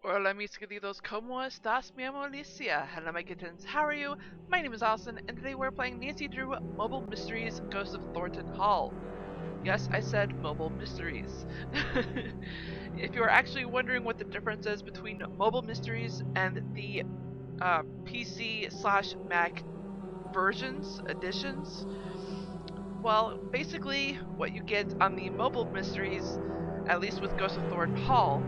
Hola mis queridos, ¿cómo estás, mi amor Alicia? Hello my kittens, how are you? My name is Allison, and today we're playing Nancy Drew Mobile Mysteries Ghost of Thornton Hall. Yes, I said Mobile Mysteries. If you're actually wondering what the difference is between Mobile Mysteries and the PC slash Mac editions, well, basically what you get on the Mobile Mysteries, at least with Ghost of Thornton Hall,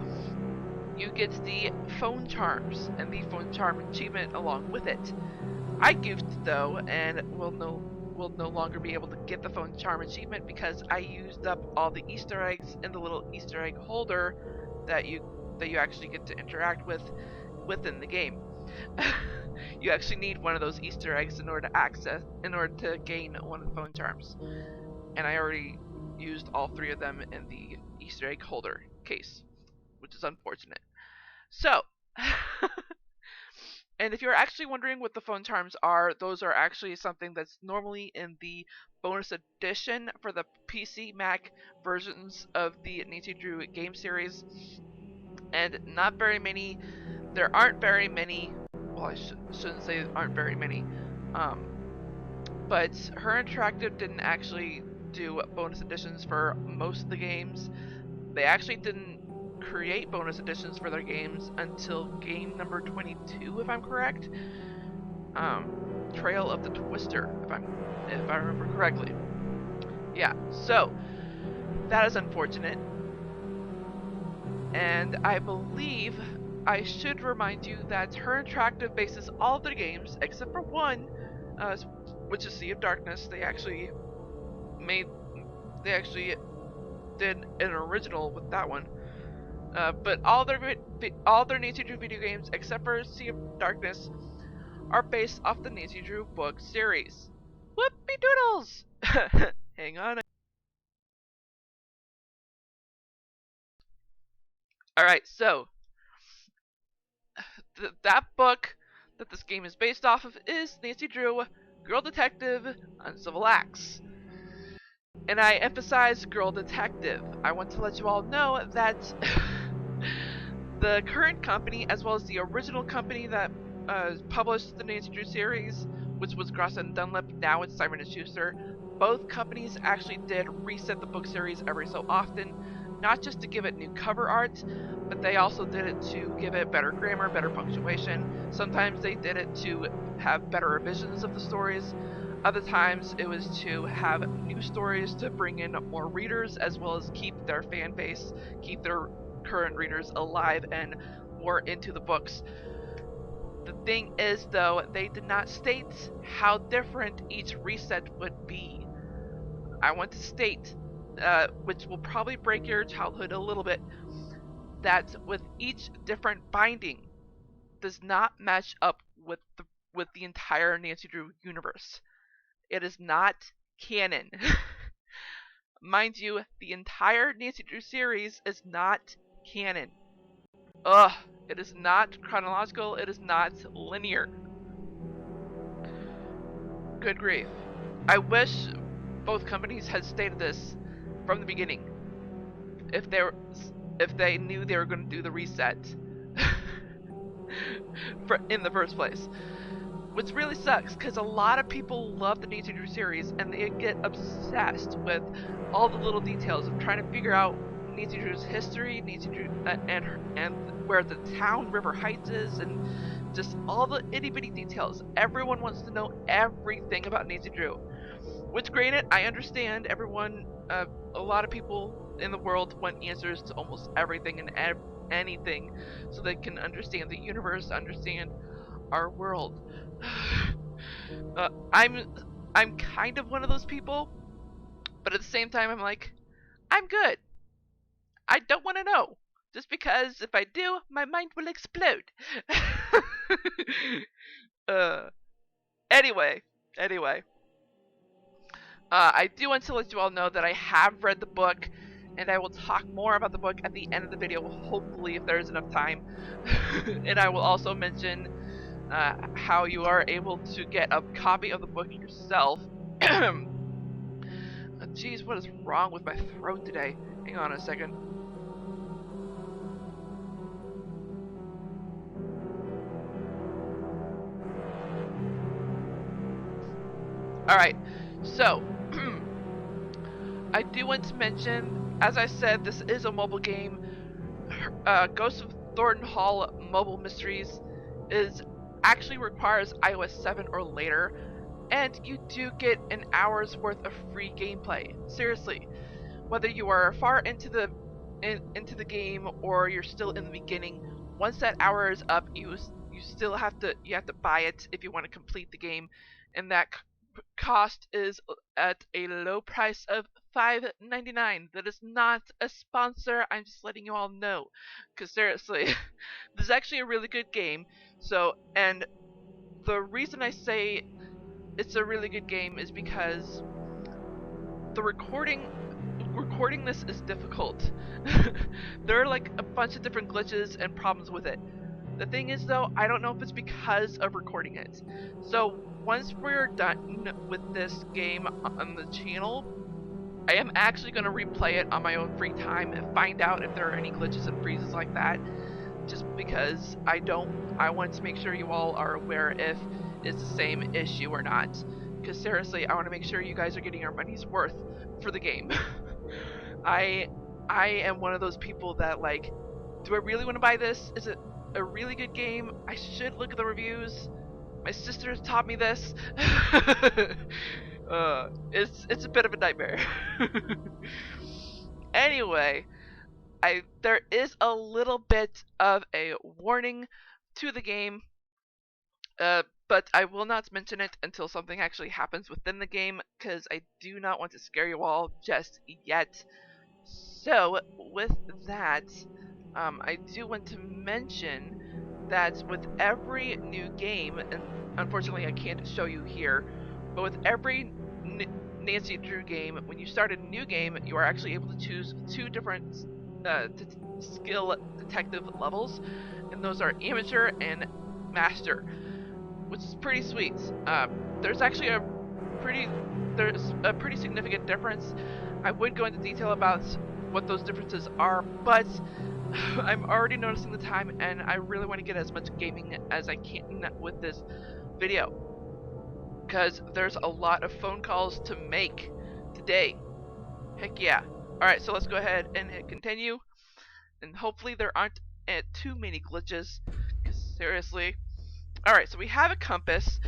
you get the phone charms and the phone charm achievement along with it. I goofed though, and will no longer be able to get the phone charm achievement because I used up all the Easter eggs in the little Easter egg holder that you actually get to interact with within the game. You actually need one of those Easter eggs in order to gain one of the phone charms. And I already used all 3 of them in the Easter egg holder case, which is unfortunate. So, and if you're actually wondering what the phone charms are, those are actually something that's normally in the bonus edition for the PC Mac versions of the Nancy Drew game series. And not very many, there aren't very many, well, I shouldn't say aren't very many, but Her Interactive didn't actually do bonus editions for most of the games. They actually didn't create bonus editions for their games until game number 22, if I'm correct. Trail of the Twister, if I remember correctly. Yeah, so that is unfortunate. And I believe I should remind you that Her Interactive bases all of their games except for one, which is Sea of Darkness. They actually did an original with that one. But all their Nancy Drew video games, except for Sea of Darkness, are based off the Nancy Drew book series. Whoopie doodles! Hang on. Alright, so that book that this game is based off of is Nancy Drew, Girl Detective, Uncivil Acts. And I emphasize Girl Detective. I want to let you all know that the current company, as well as the original company that published the Nancy Drew series, which was Gross and Dunlap, now it's Simon & Schuster, both companies actually did reset the book series every so often, not just to give it new cover art, but they also did it to give it better grammar, better punctuation. Sometimes they did it to have better revisions of the stories. Other times it was to have new stories to bring in more readers, as well as keep their fan base, keep their current readers alive and more into the books. The thing is, though, they did not state how different each reset would be. I want to state, which will probably break your childhood a little bit, that with each different binding does not match up with the entire Nancy Drew universe. It is not canon. Mind you, the entire Nancy Drew series is not canon. Ugh, it is not chronological, it is not linear. Good grief. I wish both companies had stated this from the beginning. If they knew they were going to do the reset in the first place. Which really sucks, because a lot of people love the Nancy Drew series, and they get obsessed with all the little details of trying to figure out Nancy Drew's history, Nancy Drew, and where the town River Heights is, and just all the itty bitty details. Everyone wants to know everything about Nancy Drew. Which, granted, I understand. A lot of people in the world want answers to almost everything and anything, so they can understand the universe, understand our world. I'm kind of one of those people, but at the same time, I'm like, I'm good. I don't want to know, just because if I do, my mind will explode. uh, anyway, I do want to let you all know that I have read the book, and I will talk more about the book at the end of the video, hopefully, if there's enough time. And I will also mention how you are able to get a copy of the book yourself. Jeez, what is wrong with my throat today? Hang on a second. Alright, so I do want to mention, as I said, this is a mobile game. Ghost of Thornton Hall Mobile Mysteries is actually requires iOS 7 or later, and you do get an hour's worth of free gameplay. Seriously, whether you are far into the game or you're still in the beginning, once that hour is up, you still have to buy it if you want to complete the game, and that cost is at a low price of $5.99. That is not a sponsor. I'm just letting you all know, because seriously, this is actually a really good game. So, and the reason I say it's a really good game is because the recording this is difficult. There are like a bunch of different glitches and problems with it. The thing is though, I don't know if it's because of recording it. So once we're done with this game on the channel, I am actually going to replay it on my own free time and find out if there are any glitches and freezes like that. Just because I want to make sure you all are aware if it's the same issue or not. Because seriously, I want to make sure you guys are getting your money's worth for the game. I am one of those people that like, do I really want to buy this? Is it a really good game? I should look at the reviews. My sister has taught me this. It's a bit of a nightmare. Anyway, there is a little bit of a warning to the game, but I will not mention it until something actually happens within the game, because I do not want to scare you all just yet. So, with that, I do want to mention that with every new game, and unfortunately I can't show you here, but with every Nancy Drew game, when you start a new game, you are actually able to choose two different skill detective levels, and those are amateur and master, which is pretty sweet. There's actually there's a pretty significant difference. I would go into detail about what those differences are, but I'm already noticing the time, and I really want to get as much gaming as I can with this video, because there's a lot of phone calls to make today. Heck yeah. Alright, so let's go ahead and hit continue, and hopefully there aren't too many glitches, because seriously. Alright, so we have a compass.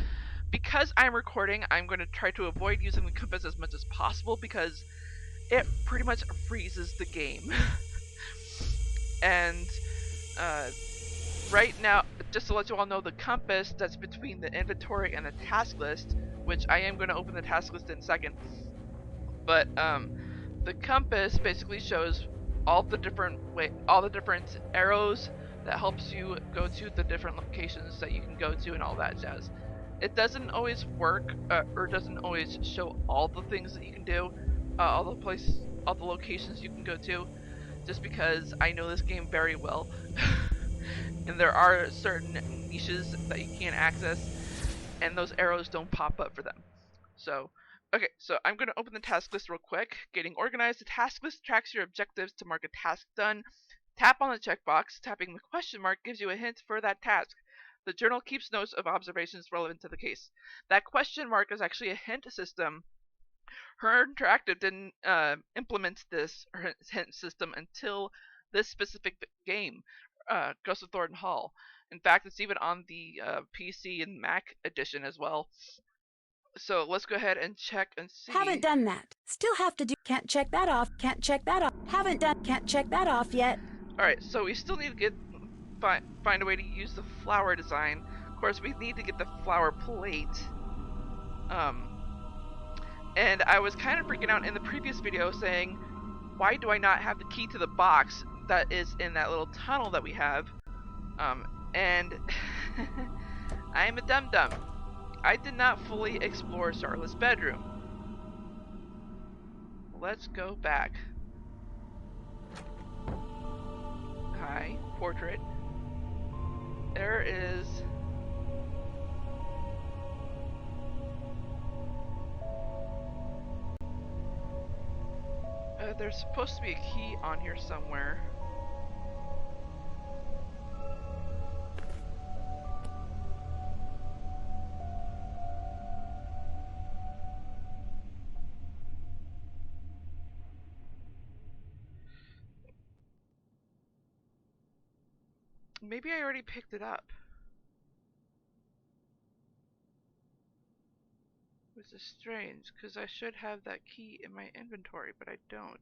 Because I'm recording, I'm going to try to avoid using the compass as much as possible, because it pretty much freezes the game. And right now, just to let you all know, the compass that's between the inventory and the task list, which I am going to open the task list in a second, but the compass basically shows all the different arrows that helps you go to the different locations that you can go to and all that jazz. It doesn't always work, or doesn't always show all the things that you can do, all the locations you can go to, just because I know this game very well. And there are certain niches that you can't access, and those arrows don't pop up for them. So, okay, so I'm going to open the task list real quick. Getting organized, the task list tracks your objectives to mark a task done. Tap on the checkbox. Tapping the question mark gives you a hint for that task. The journal keeps notes of observations relevant to the case. That question mark is actually a hint system. Her Interactive didn't implement this hint system until this specific game, Ghost of Thornton Hall. In fact, it's even on the PC and Mac edition as well. So let's go ahead and check and see. Haven't done that. Still have to do. Can't check that off. Can't check that off. Haven't done. Can't check that off yet. Alright, so we still need to find a way to use the flower design. Of course, we need to get the flower plate. And I was kind of freaking out in the previous video saying, why do I not have the key to the box that is in that little tunnel that we have? And I'm a dum-dum. I did not fully explore Starla's bedroom. Let's go back. Hi, portrait. There is... there's supposed to be a key on here somewhere. Maybe I already picked it up. Which is strange, because I should have that key in my inventory, but I don't.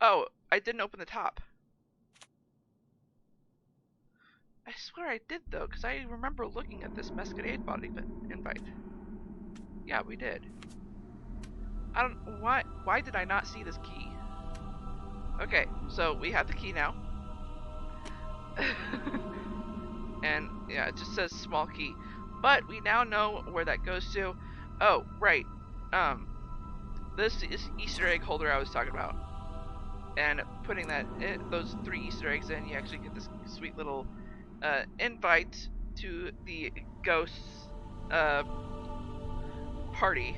Oh, I didn't open the top. I swear I did, though, because I remember looking at this Masquerade body invite. Yeah, we did. I don't... Why did I not see this key? Okay, so we have the key now. And, yeah, it just says small key. But we now know where that goes to. Oh, right. This is Easter egg holder I was talking about. And putting those 3 Easter eggs in, you actually get this sweet little invite to the ghosts party.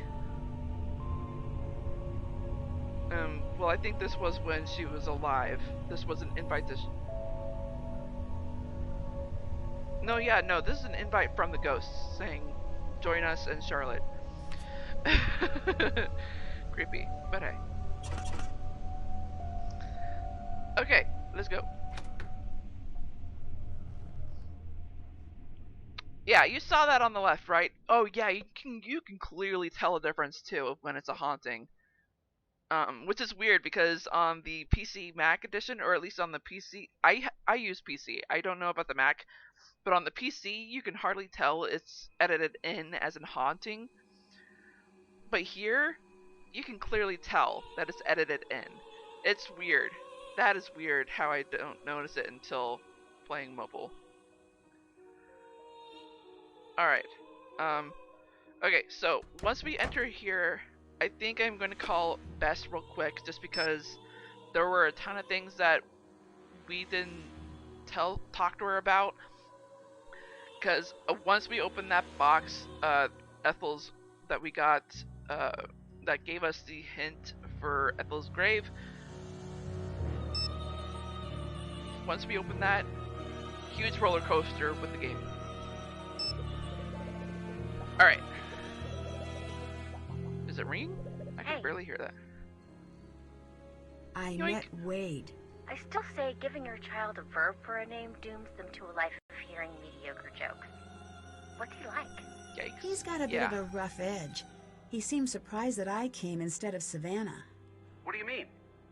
Well, I think this was when she was alive. This was an invite to... No, this is an invite from the ghosts saying, join us and Charlotte. Creepy, but hey. Okay, let's go. Yeah, you saw that on the left, right? Oh yeah, you can clearly tell a difference too when it's a haunting. Which is weird because on the PC Mac edition, or at least on the PC, I use PC. I don't know about the Mac, but on the PC you can hardly tell it's edited in as in haunting. But here, you can clearly tell that it's edited in. It's weird. That is weird how I don't notice it until playing mobile. Alright. Okay, so once we enter here, I think I'm going to call Bess real quick just because there were a ton of things that we didn't talk to her about. Because once we opened that box, Ethel's that we got, that gave us the hint for Ethel's grave. Once we opened that, huge roller coaster with the game. Alright. Is it ringing? I can barely hear that. I met Wade. I still say giving your child a verb for a name dooms them to a life of hearing mediocre jokes. What's he like? Yikes. He's got a bit of a rough edge. He seemed surprised that I came instead of Savannah. What do you mean?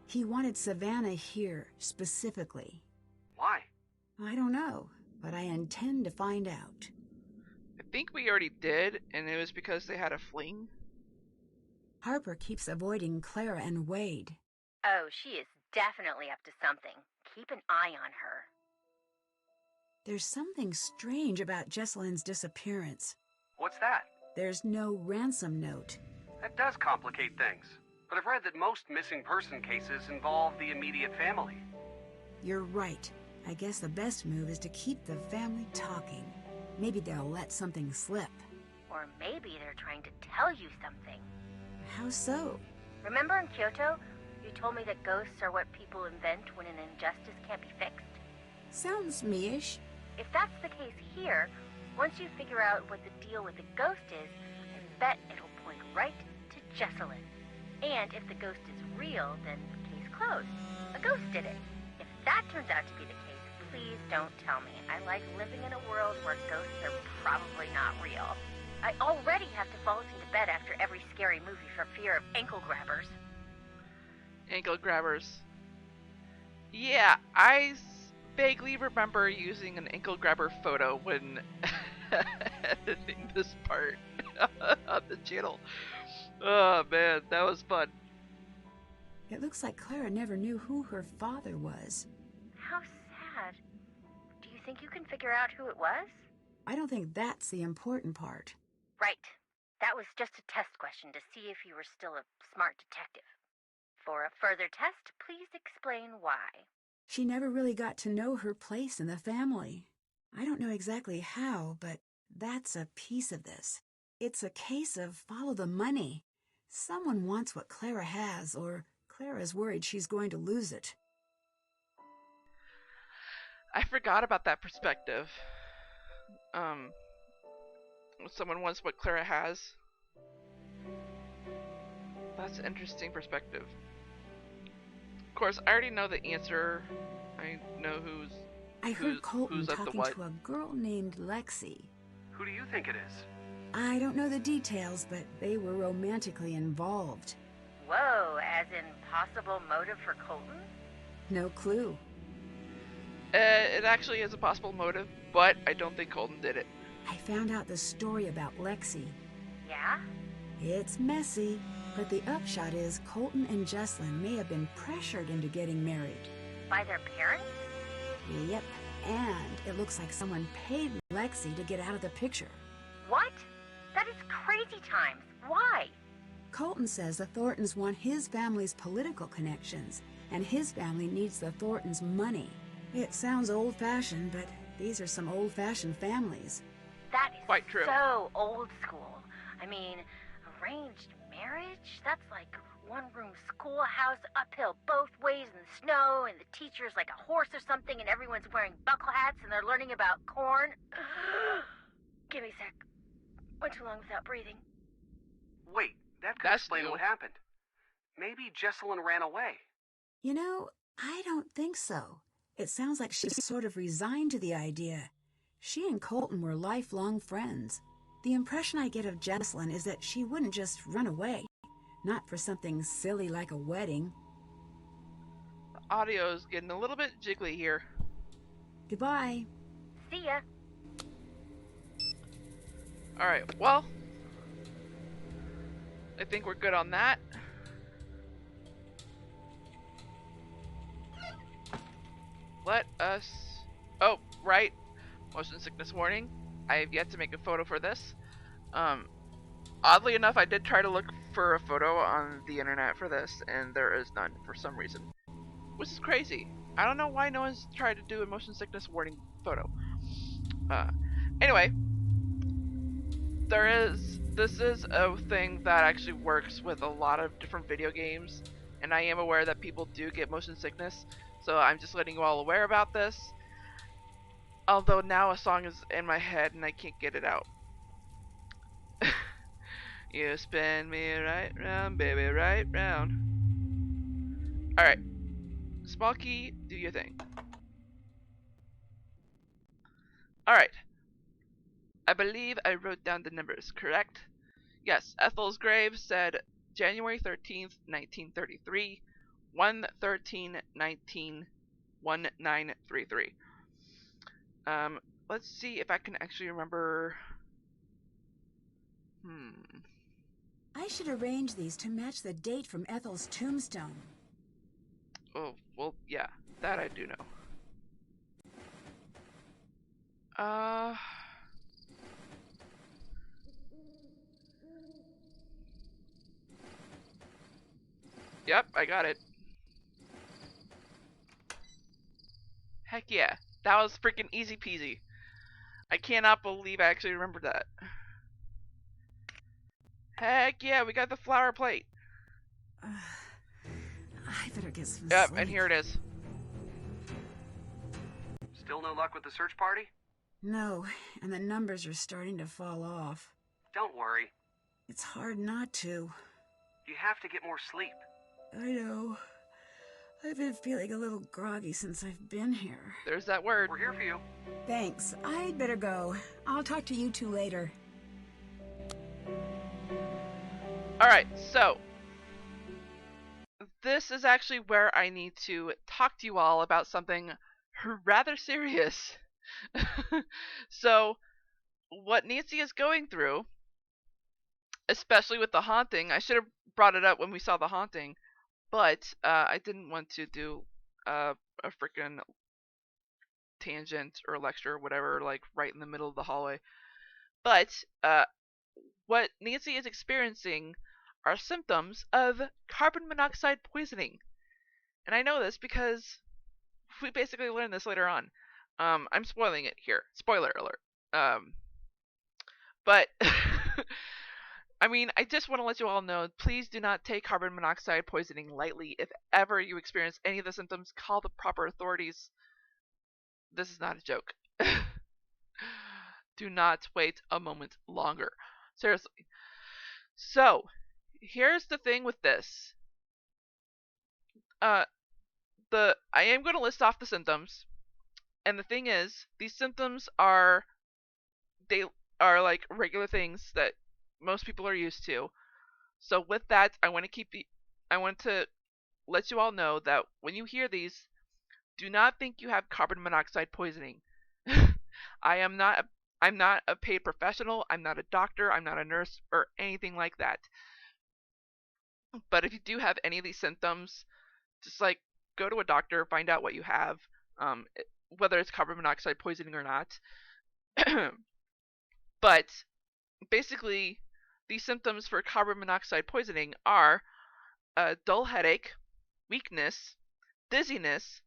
He wanted Savannah here, specifically. Why? I don't know, but I intend to find out. I think we already did, and it was because they had a fling. Harper keeps avoiding Clara and Wade. Oh, she is definitely up to something. Keep an eye on her. There's something strange about Jesselyn's disappearance. What's that? There's no ransom note. That does complicate things. But I've read that most missing person cases involve the immediate family. You're right. I guess the best move is to keep the family talking. Maybe they'll let something slip. Or maybe they're trying to tell you something. How so? Remember in Kyoto, you told me that ghosts are what people invent when an injustice can't be fixed? Sounds me-ish. If that's the case here, once you figure out what the deal with the ghost is, I bet it'll point right to Jesselyn. And if the ghost is real, then case closed. A ghost did it. If that turns out to be the case, please don't tell me. I like living in a world where ghosts are probably not real. I already have to fall into bed after every scary movie for fear of ankle grabbers. Ankle grabbers. Yeah, I vaguely remember using an ankle grabber photo when editing this part on the channel. Oh man, that was fun. It looks like Clara never knew who her father was. How sad. Do you think you can figure out who it was? I don't think that's the important part. Right. That was just a test question to see if you were still a smart detective. For a further test, please explain why. She never really got to know her place in the family. I don't know exactly how, but that's a piece of this. It's a case of follow the money. Someone wants what Clara has, or Clara's worried she's going to lose it. I forgot about that perspective. Someone wants what Clara has. That's an interesting perspective. Of course, I already know the answer. I I know who's I heard Colton who's at the talking what. to a girl named Lexi. Who do you think it is? I don't know the details, but they were romantically involved. Whoa, as in possible motive for Colton? No clue. It actually is a possible motive, but I don't think Colton did it. I found out the story about Lexi. Yeah? It's messy, but the upshot is Colton and Jessalyn may have been pressured into getting married. By their parents? Yep, and it looks like someone paid Lexi to get out of the picture. What? That is crazy times. Why? Colton says the Thorntons want his family's political connections, and his family needs the Thorntons' money. It sounds old-fashioned, but these are some old-fashioned families. That is Quite true. so old school. I mean, arranged marriage? That's like one-room schoolhouse uphill both ways in the snow, and the teacher's like a horse or something, and everyone's wearing buckle hats, and they're learning about corn. Give me a sec. Went too long without breathing. Wait, that could That's explain new. what happened. Maybe Jessalyn ran away. You know, I don't think so. It sounds like she sort of resigned to the idea. She and Colton were lifelong friends. The impression I get of Jessalyn is that she wouldn't just run away. Not for something silly like a wedding. The audio's getting a little bit jiggly here. Goodbye. See ya. Alright, well, I think we're good on that. Let us... Oh, right. Motion sickness warning. I have yet to make a photo for this. Oddly enough, I did try to look for a photo on the internet for this, and there is none for some reason. Which is crazy. I don't know why no one's tried to do a motion sickness warning photo. Anyway, this is a thing that actually works with a lot of different video games, and I am aware that people do get motion sickness, so I'm just letting you all aware about this. Although now a song is in my head and I can't get it out. You spin me right round, baby, right round. Alright. Small key, do your thing. Alright. I believe I wrote down the numbers, correct? Yes, Ethel's grave said January 13th, 1933, 1/13/1933. Let's see if I can actually remember. I should arrange these to match the date from Ethel's tombstone. Oh, well, yeah, that I do know. Yep, I got it. Heck yeah, that was freaking easy peasy. I cannot believe I actually remembered that. Heck yeah, we got the flower plate. I better get some Yep, sleep. and here it is. Still no luck with the search party? No, and the numbers are starting to fall off. Don't worry. It's hard not to. You have to get more sleep. I know. I've been feeling a little groggy since I've been here. There's that word. We're here for you. Thanks. I'd better go. I'll talk to you two later. Alright, so this is actually where I need to talk to you all about something rather serious. So, what Nancy is going through, especially with the haunting, I should have brought it up when we saw the haunting, but I didn't want to do a freaking tangent or lecture or whatever, like right in the middle of the hallway. But what Nancy is experiencing are symptoms of carbon monoxide poisoning. And I know this because we basically learned this later on. I'm spoiling it here. Spoiler alert. But I mean, I just want to let you all know, please do not take carbon monoxide poisoning lightly. If ever you experience any of the symptoms, call the proper authorities. This is not a joke. Do not wait a moment longer. Seriously. So, here's the thing with this. I am going to list off the symptoms, and the thing is, these symptoms are like regular things that most people are used to. So with that, I want to let you all know that when you hear these, do not think you have carbon monoxide poisoning. I'm not a paid professional. I'm not a doctor. I'm not a nurse or anything like that. But if you do have any of these symptoms, just like go to a doctor, find out what you have, whether it's carbon monoxide poisoning or not. But basically, the symptoms for carbon monoxide poisoning are a dull headache, weakness, dizziness,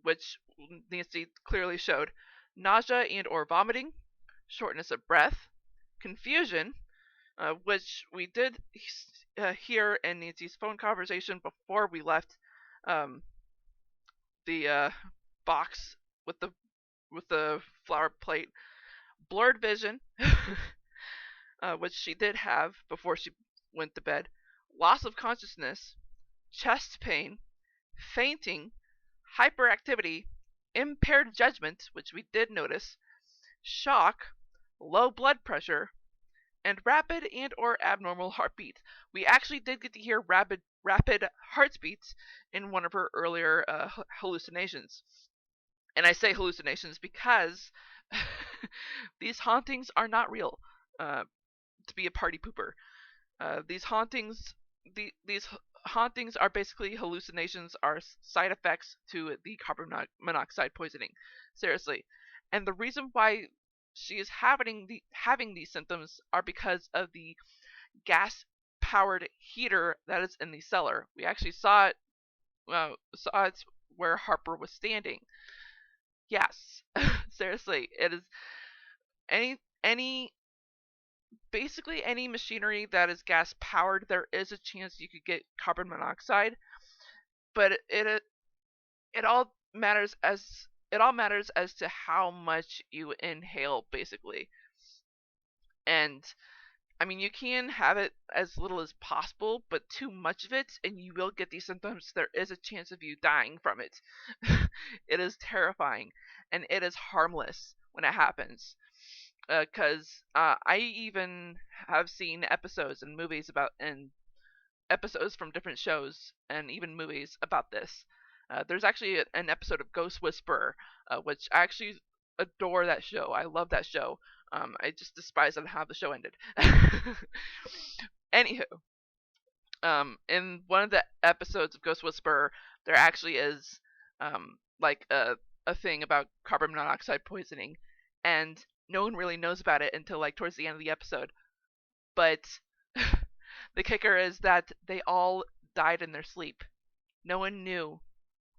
which Nancy clearly showed, nausea and or vomiting, shortness of breath, confusion, which we did hear in Nancy's phone conversation before we left the box with the flower plate, blurred vision, which she did have before she went to bed, loss of consciousness, chest pain, fainting, hyperactivity, impaired judgment, which we did notice, shock, low blood pressure, and rapid and or abnormal heartbeat. We actually did get to hear rapid heartbeats in one of her earlier hallucinations. And I say hallucinations because these hauntings are not real. To be a party pooper, these hauntings are basically hallucinations, are side effects to the carbon monoxide poisoning. Seriously. And the reason why she is having these symptoms are because of the gas powered heater that is in the cellar. We actually saw it where Harper was standing. Yes. Seriously, it is any basically any machinery that is gas powered, there is a chance you could get carbon monoxide, but it all matters as to how much you inhale, basically. And I mean, you can have it as little as possible, but too much of it and you will get these symptoms. There is a chance of you dying from it. It is terrifying, and it is harmless when it happens. Because I even have seen episodes and movies and episodes from different shows and even movies about this. There's actually an episode of Ghost Whisperer, which I actually adore that show. I love that show. I just despise on how the show ended. Anywho, in one of the episodes of Ghost Whisperer, there actually is like a thing about carbon monoxide poisoning, and no one really knows about it until like towards the end of the episode. But the kicker is that they all died in their sleep. No one knew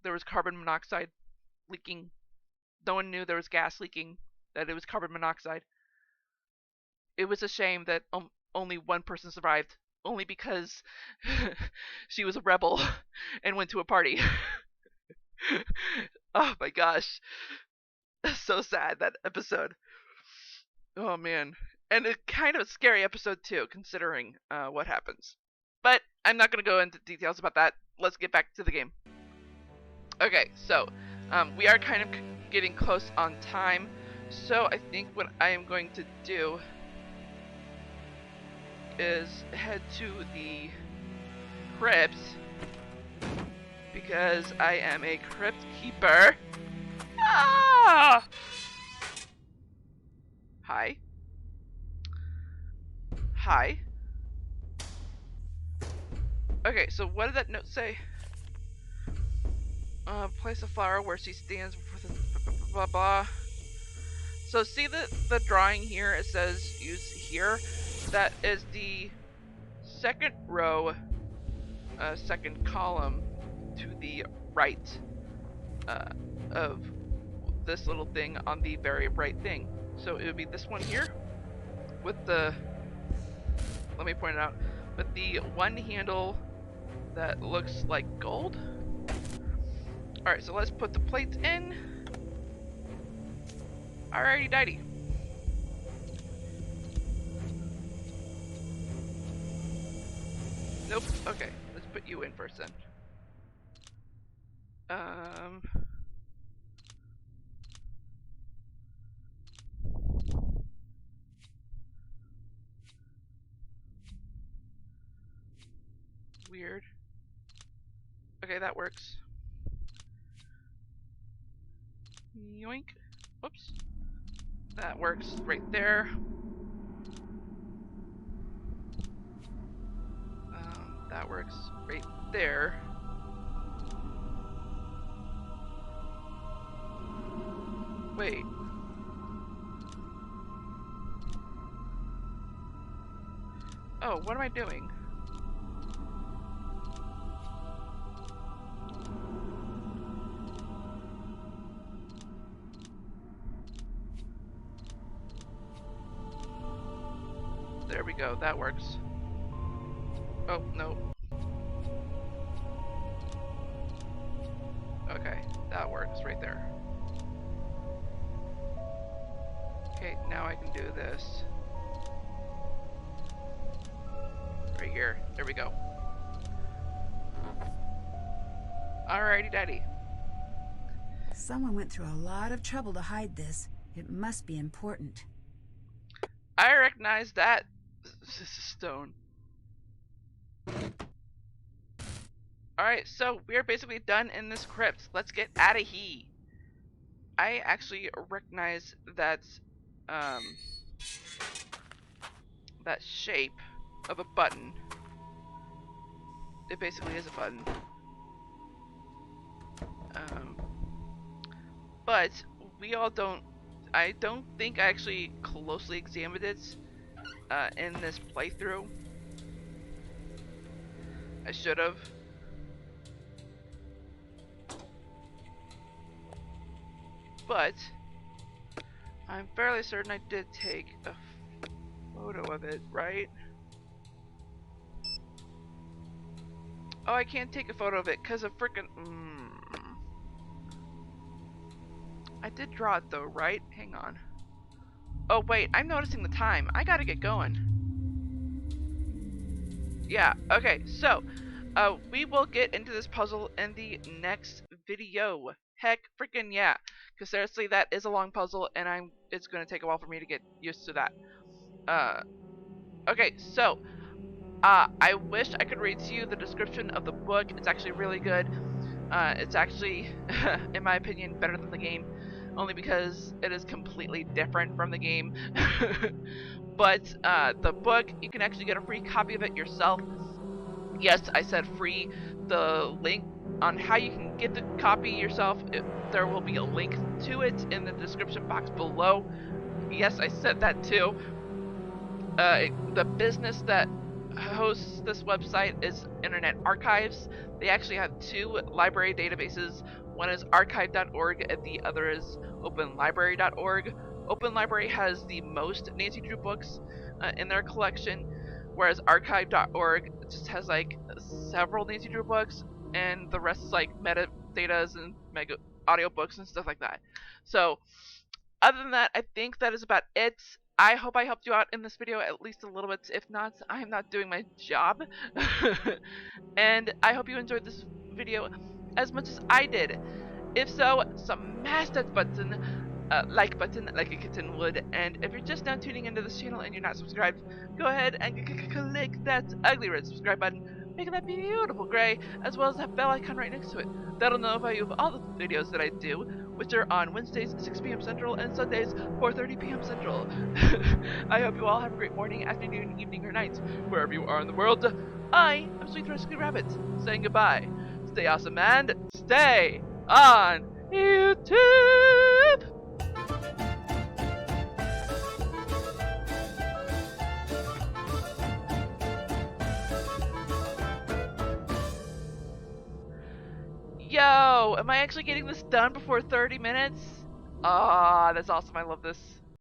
there was carbon monoxide leaking. No one knew there was gas leaking, that it was carbon monoxide. It was a shame that only one person survived, only because she was a rebel and went to a party. Oh my gosh. So sad, that episode. Oh man. And a kind of a scary episode too, considering what happens. But I'm not going to go into details about that. Let's get back to the game. Okay, so we are kind of getting close on time. So I think what I am going to do is head to the crypt, because I am a crypt keeper. Ah! Hi. Hi. Okay, so what did that note say? Place a flower where she stands with blah blah blah. So see the drawing here, it says use here. That is the second row, second column to the right of this little thing on the very right thing. So it would be this one here with the, let me point it out, with the one handle that looks like gold. Alright, so let's put the plates in. Alrighty dighty. Nope, okay, let's put you in first then. Um. Weird. Okay, that works. Yoink. Whoops. That works right there. That works right there. Wait. Oh, what am I doing? There we go, that works. Oh, no. Okay, that works right there. Okay, now I can do this. Right here. There we go. Alrighty daddy. Someone went through a lot of trouble to hide this. It must be important. I recognize that stone. Alright, so we're basically done in this crypt. Let's get out of here. I actually recognize that that shape of a button. It basically is a button. But we all don't. I don't think I actually closely examined it in this playthrough. I should have. But I'm fairly certain I did take a photo of it, right? Oh, I can't take a photo of it because of frickin' I did draw it though, right? Hang on. Oh wait, I'm noticing the time. I gotta get going. Yeah, okay, so we will get into this puzzle in the next video. Heck freaking yeah. Because seriously, that is a long puzzle and it's gonna take a while for me to get used to that. Okay, so I wish I could read to you the description of the book. It's actually really good. It's actually, in my opinion, better than the game, only because it is completely different from the game. But the book, you can actually get a free copy of it yourself. Yes, I said free. The link on how you can get the copy yourself, there will be a link to it in the description box below. Yes, I said that too. The business that hosts this website is Internet Archives. They actually have two library databases. One is archive.org and the other is openlibrary.org. Open Library has the most Nancy Drew books in their collection, whereas archive.org just has like several Nancy Drew books, and the rest is like metadatas and mega audiobooks and stuff like that. So other than that, I think that is about it. I hope I helped you out in this video at least a little bit. If not, I'm not doing my job. And I hope you enjoyed this video as much as I did. If so, smash that button, like button like a kitten would. And if you're just now tuning into this channel and you're not subscribed, go ahead and click that ugly red subscribe button, making that beautiful gray, as well as that bell icon right next to it. That'll notify you of all the videos that I do, which are on Wednesdays 6 p.m. Central and Sundays 4:30 p.m. Central. I hope you all have a great morning, afternoon, evening, or night, wherever you are in the world. I am Sweet Rescue Rabbit, saying goodbye. Stay awesome and stay on YouTube! Yo, am I actually getting this done before 30 minutes? Ah, that's awesome. I love this.